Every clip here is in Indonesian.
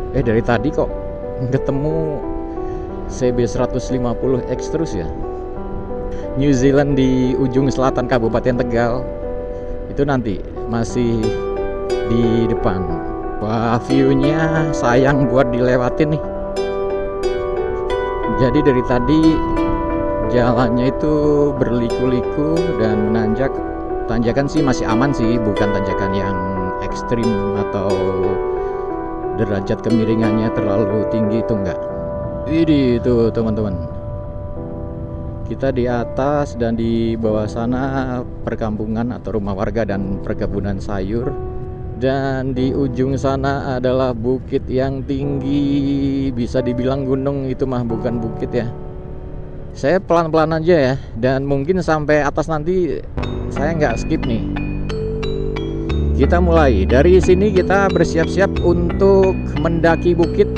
Dari tadi kok ketemu CB150X terus ya. New Zealand di ujung selatan Kabupaten Tegal. Itu nanti masih di depan. Wah, view-nya sayang buat dilewatin nih. Jadi dari tadi jalannya itu berliku-liku dan menanjak. Tanjakan sih masih aman sih, bukan tanjakan yang ekstrim atau derajat kemiringannya terlalu tinggi, itu enggak. Ini itu teman-teman, kita di atas dan di bawah sana perkampungan atau rumah warga dan perkebunan sayur. Dan di ujung sana adalah bukit yang tinggi, bisa dibilang gunung, itu mah bukan bukit ya. Saya pelan-pelan aja ya, dan mungkin sampai atas nanti saya nggak skip nih. Kita mulai dari sini, kita bersiap-siap untuk mendaki bukit.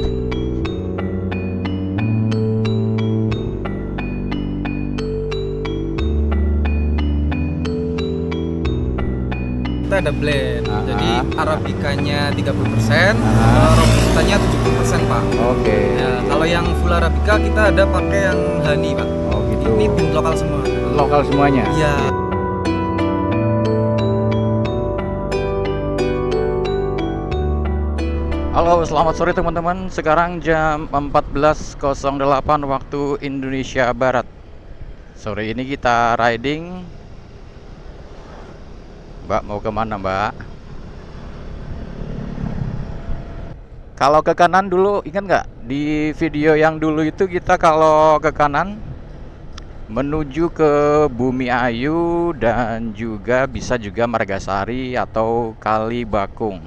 Kita ada blend, jadi arabikanya 30%, Ah. robustanya 70% Pak. Oke. Ya, kalau yang full arabica kita ada pakai yang honey Pak. Oh gitu. Ini bean lokal semua. Lokal semuanya. Iya. Halo, selamat sore teman-teman. Sekarang jam 14.08 waktu Indonesia Barat. Sore ini kita riding. Mbak mau kemana Mbak? Kalau ke kanan dulu, ingat nggak? Di video yang dulu itu kita kalau ke kanan menuju ke Bumi Ayu dan juga bisa juga Margasari atau Kali Bakung.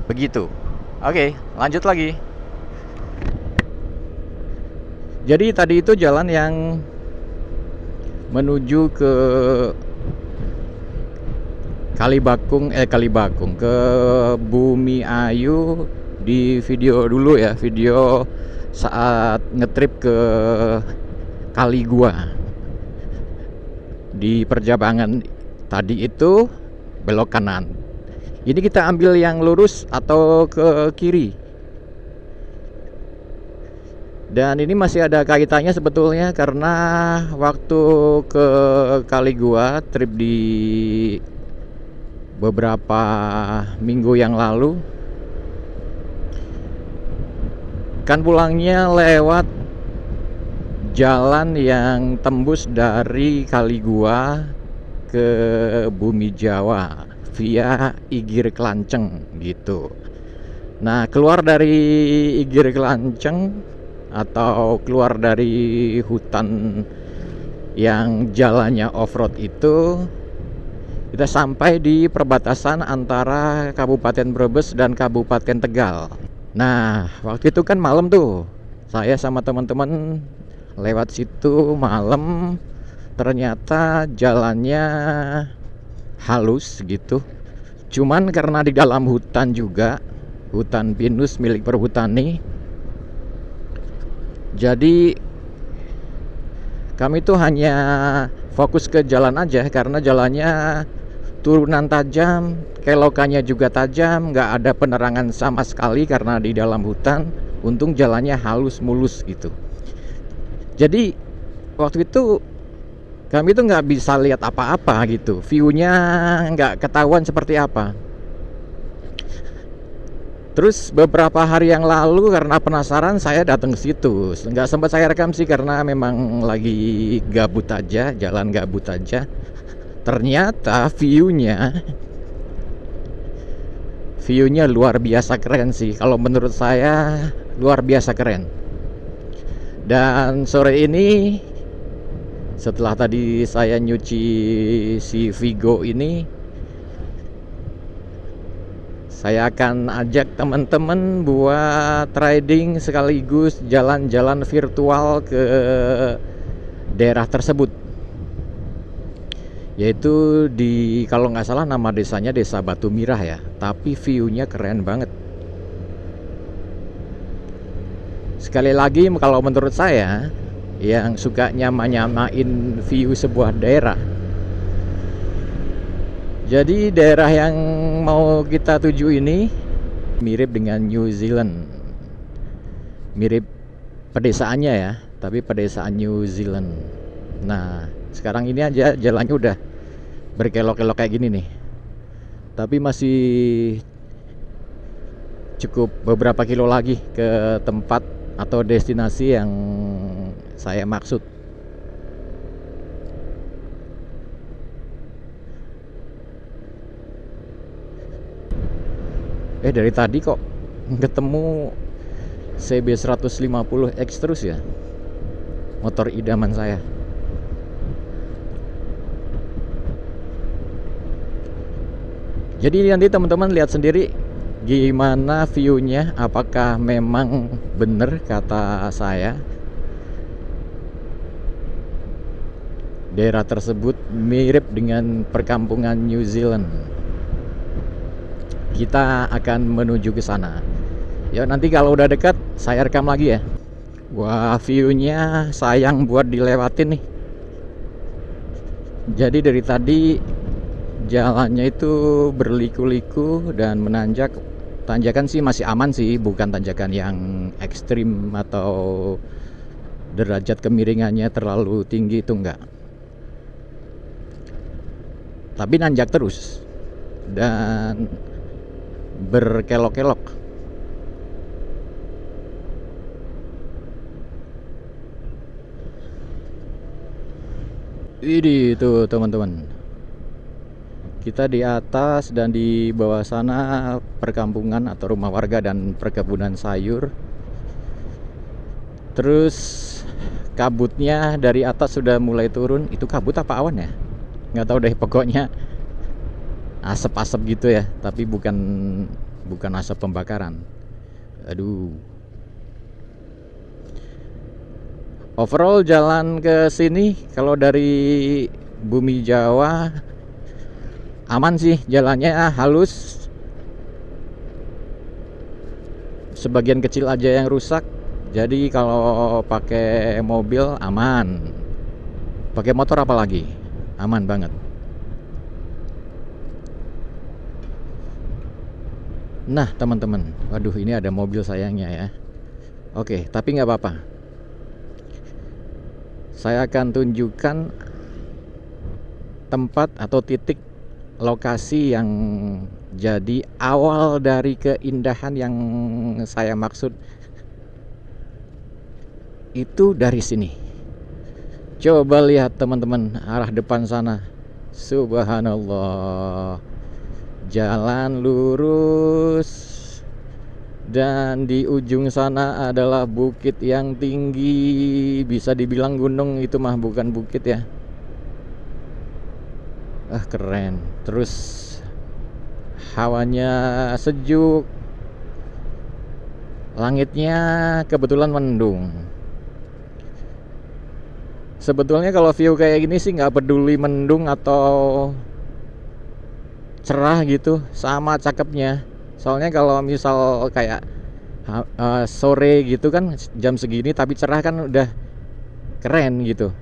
Begitu. Oke, lanjut lagi. Jadi tadi itu jalan yang menuju ke Kali Bakung ke Bumi Ayu di video dulu ya, video saat ngetrip ke Kali Gua. Di Perjabangan tadi itu belok kanan. Ini kita ambil yang lurus atau ke kiri. Dan ini masih ada kaitannya sebetulnya, karena waktu ke Kali Gua trip di beberapa minggu yang lalu, kan pulangnya lewat jalan yang tembus dari Kali Gua ke Bumi Jawa via Igir Klanceng gitu. Nah, keluar dari Igir Klanceng atau keluar dari hutan yang jalannya off-road itu, kita sampai di perbatasan antara Kabupaten Brebes dan Kabupaten Tegal. Nah, waktu itu kan malam tuh, saya sama teman-teman lewat situ malam. Ternyata jalannya halus gitu. Cuman karena di dalam hutan juga, hutan pinus milik perhutani, jadi kami tuh hanya fokus ke jalan aja, karena jalannya turunan tajam, kelokannya juga tajam, nggak ada penerangan sama sekali karena di dalam hutan. Untung jalannya halus mulus gitu. Jadi waktu itu kami tuh nggak bisa lihat apa-apa gitu, view-nya nggak ketahuan seperti apa. Terus beberapa hari yang lalu karena penasaran saya datang ke situ. Nggak sempat saya rekam sih karena memang lagi gabut aja, jalan gabut aja. Ternyata view-nya luar biasa keren sih. Kalau menurut saya luar biasa keren. Dan sore ini setelah tadi saya nyuci si Vigo ini, saya akan ajak teman-teman buat riding sekaligus jalan-jalan virtual ke daerah tersebut. Yaitu di, kalau nggak salah nama desanya Desa Batu Mirah ya. Tapi view-nya keren banget. Sekali lagi, kalau menurut saya yang suka nyamain view sebuah daerah, jadi daerah yang mau kita tuju ini mirip dengan New Zealand, mirip pedesaannya ya, tapi pedesaan New Zealand. Nah sekarang ini aja jalannya udah berkelok-kelok kayak gini nih, tapi masih cukup beberapa kilo lagi ke tempat atau destinasi yang saya maksud. Dari tadi kok ketemu CB 150X terus ya, motor idaman saya. Jadi nanti teman-teman lihat sendiri gimana view-nya, apakah memang bener kata saya daerah tersebut mirip dengan perkampungan New Zealand. Kita akan menuju ke sana. Ya nanti kalau udah dekat saya rekam lagi ya. Wah, view-nya sayang buat dilewatin nih. Jadi dari tadi jalannya itu berliku-liku dan menanjak. Tanjakan sih masih aman sih, bukan tanjakan yang ekstrim atau derajat kemiringannya terlalu tinggi, itu enggak. Tapi nanjak terus dan berkelok-kelok. Ini tuh teman-teman, kita di atas dan di bawah sana perkampungan atau rumah warga dan perkebunan sayur. Terus kabutnya dari atas sudah mulai turun. Itu kabut apa awan ya? Nggak tahu deh, pokoknya asap-asap gitu ya, tapi bukan asap pembakaran. Aduh. Overall jalan ke sini kalau dari Bumi Jawa aman sih, jalannya halus. Sebagian kecil aja yang rusak. Jadi kalau pakai mobil aman. Pakai motor apalagi? Aman banget. Nah teman-teman, waduh ini ada mobil sayangnya ya. Oke, tapi nggak apa-apa. Saya akan tunjukkan tempat atau titik lokasi yang jadi awal dari keindahan yang saya maksud. Itu dari sini. Coba lihat teman-teman, arah depan sana. Subhanallah. Jalan lurus dan di ujung sana adalah bukit yang tinggi, bisa dibilang gunung, itu mah bukan bukit ya. Keren. Terus hawanya sejuk, langitnya kebetulan mendung. Sebetulnya kalau view kayak gini sih nggak peduli mendung atau cerah gitu, sama cakepnya. Soalnya kalau misal kayak sore gitu kan, jam segini tapi cerah kan udah keren gitu.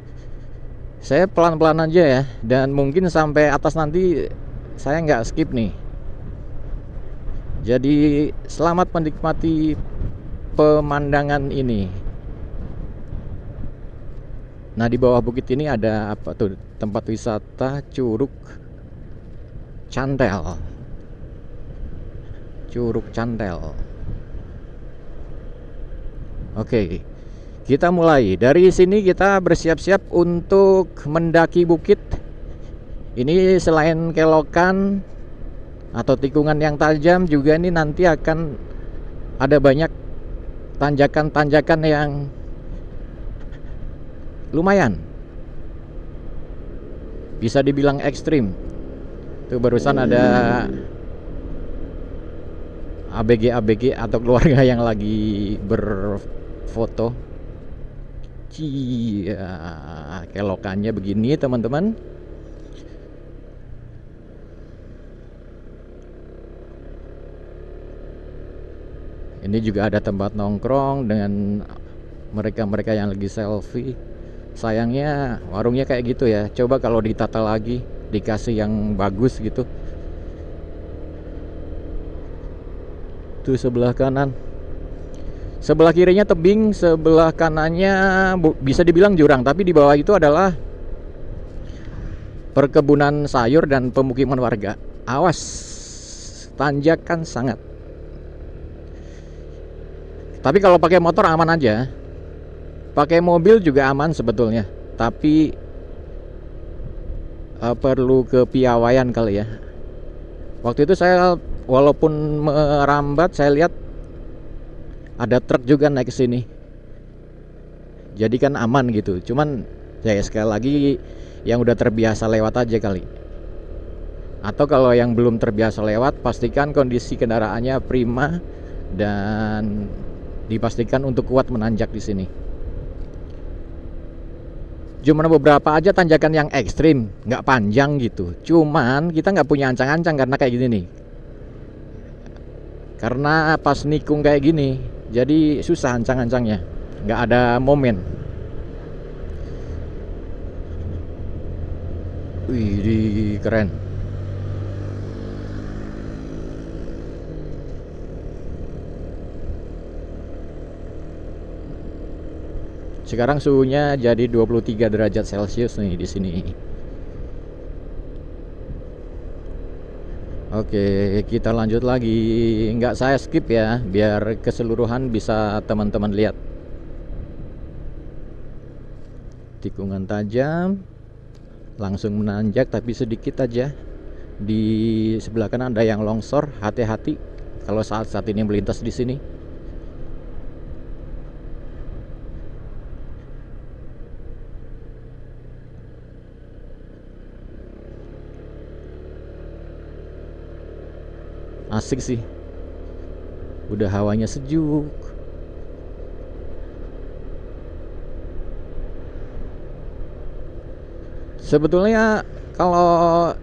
Saya pelan-pelan aja ya, dan mungkin sampai atas nanti saya nggak skip nih. Jadi selamat menikmati pemandangan ini. Nah di bawah bukit ini ada apa tuh, tempat wisata Curug Cantel. Curug Cantel. Oke, kita mulai dari sini. Kita bersiap-siap untuk mendaki bukit ini. Selain kelokan atau tikungan yang tajam, juga ini nanti akan ada banyak tanjakan-tanjakan yang lumayan, bisa dibilang ekstrim. Tuh barusan ada ABG atau keluarga yang lagi berfoto. Cia, kelokannya begini teman-teman. Ini juga ada tempat nongkrong dengan mereka-mereka yang lagi selfie. Sayangnya warungnya kayak gitu ya. Coba kalau ditata lagi, dikasih yang bagus gitu. Itu sebelah kanan. Sebelah kirinya tebing, sebelah kanannya bisa dibilang jurang, tapi di bawah itu adalah perkebunan sayur dan pemukiman warga. Awas, tanjakan sangat. Tapi kalau pakai motor aman aja. Pakai mobil juga aman sebetulnya. Tapi perlu kepiawaian kali ya. Waktu itu saya walaupun merambat, saya lihat ada truk juga naik ke sini. Jadi kan aman gitu. Cuman ya sekali lagi yang udah terbiasa lewat aja kali. Atau kalau yang belum terbiasa lewat, pastikan kondisi kendaraannya prima dan dipastikan untuk kuat menanjak di sini. Cuman beberapa aja tanjakan yang ekstrim, nggak panjang gitu. Cuman kita nggak punya ancang-ancang karena kayak gini nih. Karena pas nikung kayak gini, jadi susah ancang-ancangnya, nggak ada momen. Wih, keren. Sekarang suhunya jadi 23 derajat Celcius nih di sini. Oke, kita lanjut lagi. Nggak saya skip ya, biar keseluruhan bisa teman-teman lihat. Tikungan tajam, langsung menanjak tapi sedikit aja. Di sebelah kanan ada yang longsor, hati-hati kalau saat ini melintas di sini. Asik sih, udah hawanya sejuk. Sebetulnya kalau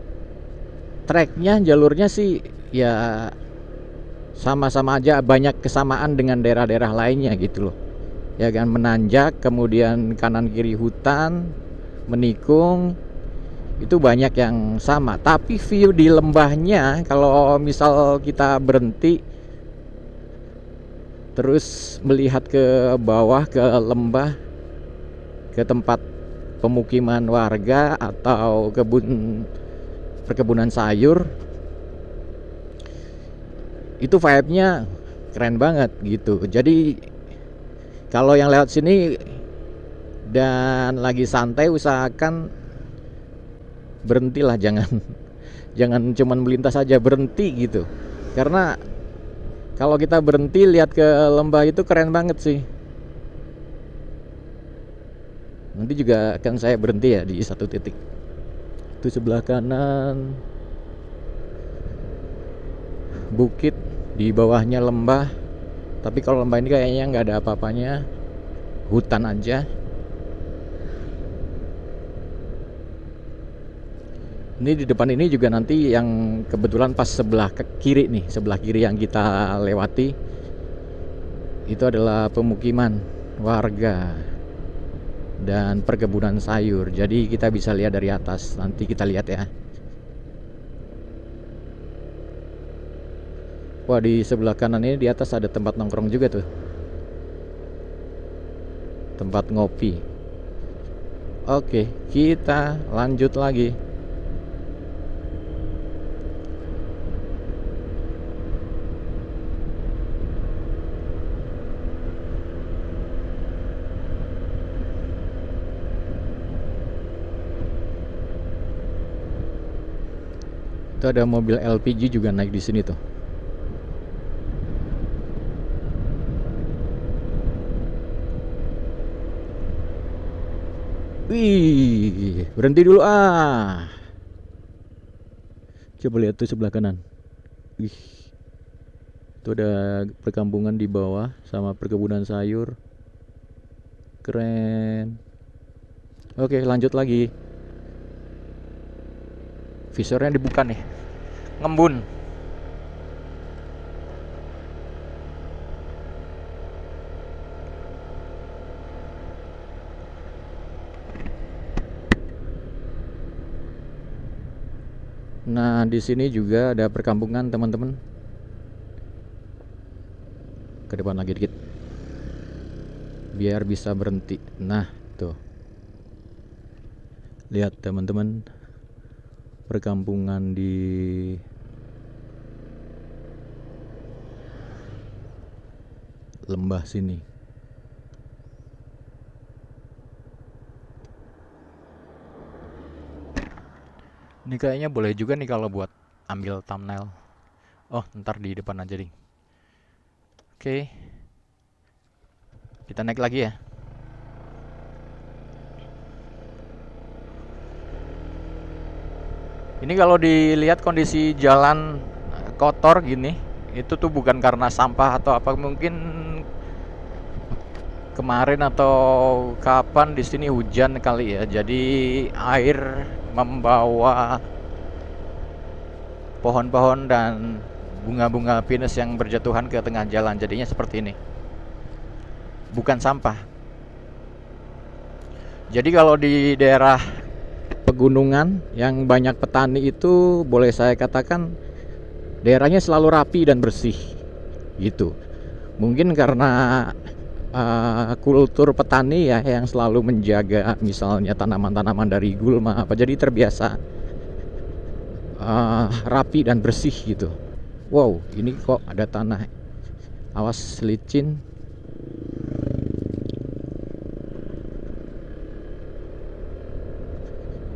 treknya, jalurnya sih ya sama-sama aja, banyak kesamaan dengan daerah-daerah lainnya gitu loh. Ya kan, menanjak, kemudian kanan kiri hutan, menikung, itu banyak yang sama. Tapi view di lembahnya, kalau misal kita berhenti terus melihat ke bawah, ke lembah, ke tempat pemukiman warga atau perkebunan sayur, itu vibe-nya keren banget gitu. Jadi kalau yang lewat sini dan lagi santai, usahakan berhentilah, jangan cuman melintas aja, berhenti gitu. Karena kalau kita berhenti lihat ke lembah itu keren banget sih. Nanti juga akan saya berhenti ya di satu titik. Itu sebelah kanan bukit, di bawahnya lembah. Tapi kalau lembah ini kayaknya nggak ada apa-apanya, hutan aja. Ini di depan ini juga nanti yang kebetulan pas sebelah kiri nih, sebelah kiri yang kita lewati itu adalah pemukiman warga dan perkebunan sayur. Jadi kita bisa lihat dari atas. Nanti kita lihat ya. Wah, di sebelah kanan ini di atas ada tempat nongkrong juga tuh, tempat ngopi. Oke, kita lanjut lagi. Itu ada mobil LPG juga naik di sini tuh. Wih, berhenti dulu ah. Coba lihat tuh sebelah kanan. Wih, itu ada perkampungan di bawah sama perkebunan sayur. Keren. Oke, lanjut lagi. Visornya dibuka nih, ngembun. Nah, di sini juga ada perkampungan, teman-teman. ke depan lagi dikit biar bisa berhenti. Nah tuh, lihat teman-teman, perkampungan di lembah sini. Ini kayaknya boleh juga nih kalau buat ambil thumbnail. Oh, ntar di depan aja ding. Oke, kita naik lagi ya. Ini kalau dilihat kondisi jalan kotor gini, itu tuh bukan karena sampah atau apa, mungkin kemarin atau kapan di sini hujan kali ya. Jadi air membawa pohon-pohon dan bunga-bunga pinus yang berjatuhan ke tengah jalan. Jadinya seperti ini. Bukan sampah. Jadi kalau di daerah pegunungan yang banyak petani itu boleh saya katakan daerahnya selalu rapi dan bersih gitu. Mungkin karena kultur petani ya yang selalu menjaga misalnya tanaman-tanaman dari gulma apa, jadi terbiasa rapi dan bersih gitu. Wow, ini kok ada tanah, awas licin.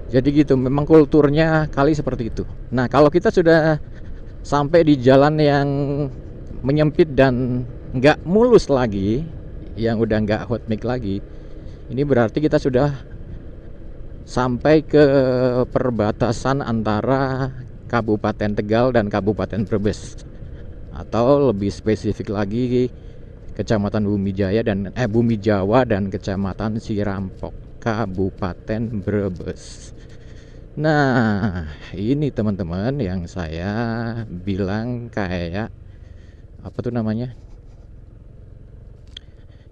Jadi gitu, memang kulturnya kali seperti itu. Nah, kalau kita sudah sampai di jalan yang menyempit dan nggak mulus lagi, yang udah nggak hot mix lagi, ini berarti kita sudah sampai ke perbatasan antara Kabupaten Tegal dan Kabupaten Brebes, atau lebih spesifik lagi Kecamatan Bumi Jaya dan Bumi Jawa dan Kecamatan Sirampok, Kabupaten Brebes. Nah, ini teman-teman yang saya bilang kayak apa tuh namanya?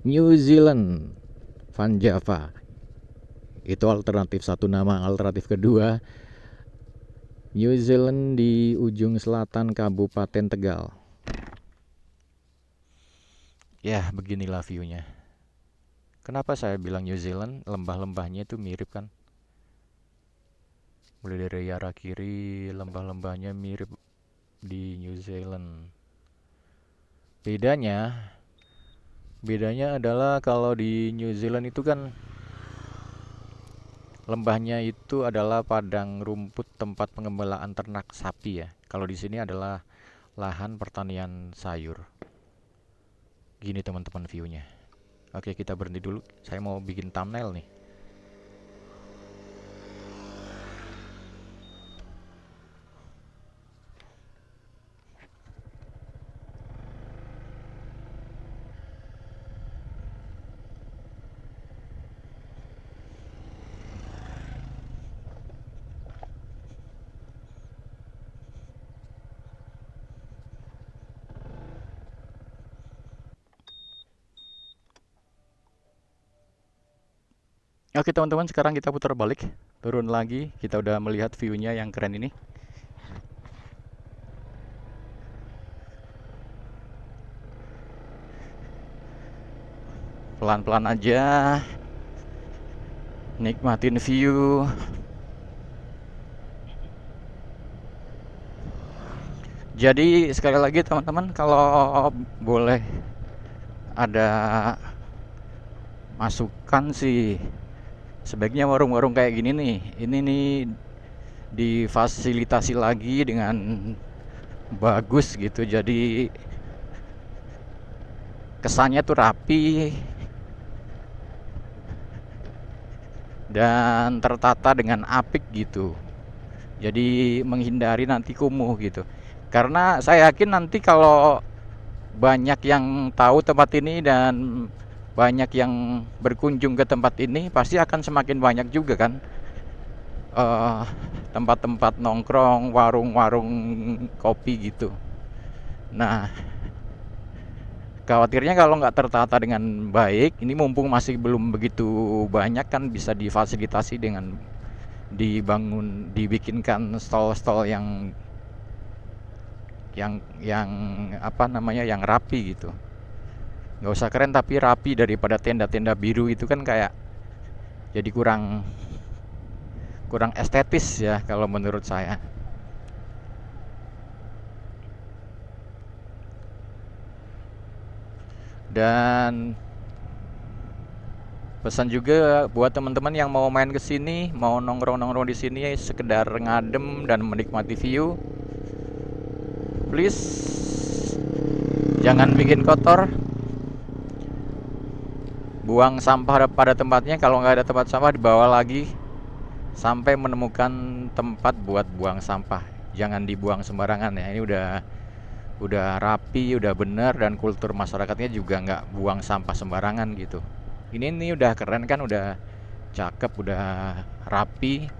New Zealand Van Java. Itu alternatif satu. Nama alternatif kedua, New Zealand di ujung selatan Kabupaten Tegal. Ya, beginilah view-nya. Kenapa saya bilang New Zealand? Lembah-lembahnya itu mirip kan? Mulai dari arah kiri, lembah-lembahnya mirip di New Zealand. Bedanya adalah kalau di New Zealand itu kan lembahnya itu adalah padang rumput tempat pengembalaan ternak sapi ya. Kalau di sini adalah lahan pertanian sayur. Gini teman-teman view-nya. Oke, kita berhenti dulu. Saya mau bikin thumbnail nih. Oke teman-teman, sekarang kita putar balik, turun lagi, kita udah melihat view-nya yang keren ini. Pelan-pelan aja, nikmatin view. Jadi sekali lagi teman-teman, kalau boleh ada masukan sih, sebaiknya warung-warung kayak gini nih, ini nih difasilitasi lagi dengan bagus gitu. Jadi kesannya tuh rapi dan tertata dengan apik gitu. Jadi menghindari nanti kumuh gitu. Karena saya yakin nanti kalau banyak yang tahu tempat ini dan banyak yang berkunjung ke tempat ini, pasti akan semakin banyak juga kan tempat-tempat nongkrong, warung-warung kopi gitu. Nah, khawatirnya kalau nggak tertata dengan baik, ini mumpung masih belum begitu banyak kan, bisa difasilitasi dengan dibikinkan stall-stall yang apa namanya, yang rapi gitu. nggak usah keren tapi rapi, daripada tenda-tenda biru itu kan kayak jadi kurang estetis ya kalau menurut saya. Dan pesan juga buat teman-teman yang mau main ke sini, mau nongkrong-nongkrong di sini sekedar ngadem dan menikmati view, please jangan bikin kotor. Buang sampah pada tempatnya, kalau nggak ada tempat sampah dibawa lagi sampai menemukan tempat buat buang sampah. Jangan dibuang sembarangan ya. Ini udah rapi, udah bener, dan kultur masyarakatnya juga nggak buang sampah sembarangan gitu. Ini udah keren kan, udah cakep, udah rapi.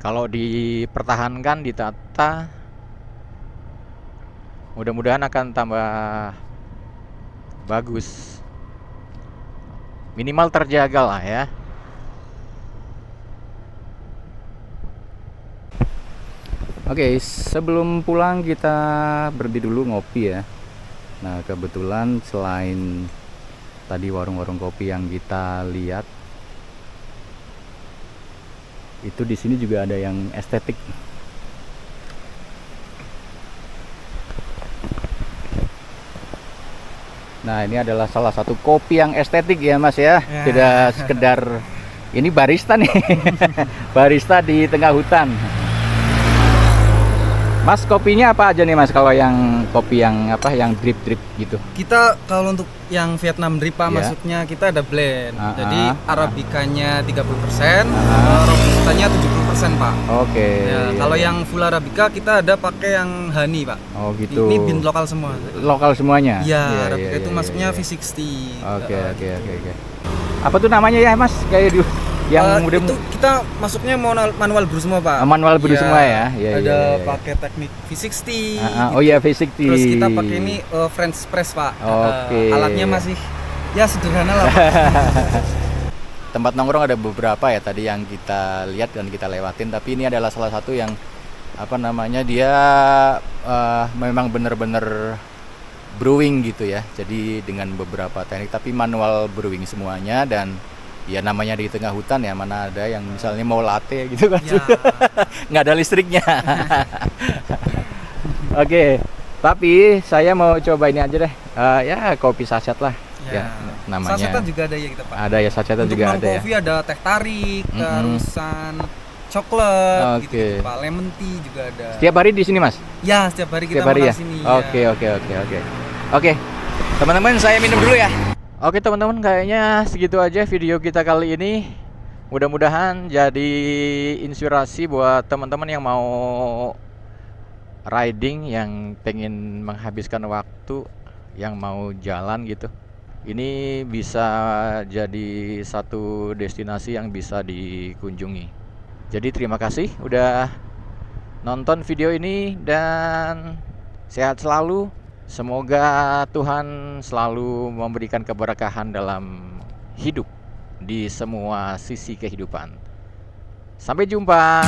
Kalau dipertahankan, ditata, mudah-mudahan akan tambah bagus. Minimal terjaga lah ya. Oke, sebelum pulang kita berhenti dulu ngopi ya. Nah, kebetulan selain tadi warung-warung kopi yang kita lihat, itu di sini juga ada yang estetik. Nah, ini adalah salah satu kopi yang estetik ya Mas ya. Tidak sekedar ini barista nih. Barista di tengah hutan. Mas, kopinya apa aja nih Mas kalau yang kopi yang apa, yang drip gitu? Kita kalau untuk yang Vietnam drip Pak, Iya. maksudnya kita ada blend. Jadi Ah. Arabikanya 30%, Robustanya 70% Pak. Oke. Ya, kalau yang full Arabica kita ada pakai yang honey Pak. Oh gitu. Ini bin lokal semua. Lokal semuanya? Iya, Arabica itu iya, masuknya iya. V60. Oke. Apa tuh namanya ya Mas? Kayak yang mudah itu kita masuknya manual brew semua Pak. manual brew Iya, semua ya? Iya, ada iya. pakai teknik V60. Oh iya, V60. Terus kita pakai ini French press Pak. Oke. Alatnya masih ya sederhana lah Pak. Tempat nongkrong ada beberapa ya tadi yang kita lihat dan kita lewatin, tapi ini adalah salah satu yang apa namanya, dia memang bener-bener brewing gitu ya. Jadi dengan beberapa teknik tapi manual brewing semuanya, dan ya namanya di tengah hutan ya, mana ada yang misalnya mau latte gitu kan. Ya. Nggak ada listriknya. Oke, tapi saya mau coba ini aja deh. Ya kopi saset lah. Ya, namanya. Sasetan juga ada ya kita Pak. Ada ya, sasetan Untuk juga non ada ya. coffee ada teh tarik, Mm-mm. terusan coklat Oke. gitu, Pak. Lemon tea juga ada. Setiap hari di sini Mas? Ya, setiap hari kita Setiap hari makan ya? sini. Oke. Teman-teman, saya minum dulu ya. Oke teman-teman, kayaknya segitu aja video kita kali ini. Mudah-mudahan jadi inspirasi buat teman-teman yang mau riding, yang pengen menghabiskan waktu, yang mau jalan gitu. Ini bisa jadi satu destinasi yang bisa dikunjungi. Jadi terima kasih udah nonton video ini, dan sehat selalu. Semoga Tuhan selalu memberikan keberkahan dalam hidup di semua sisi kehidupan. Sampai jumpa.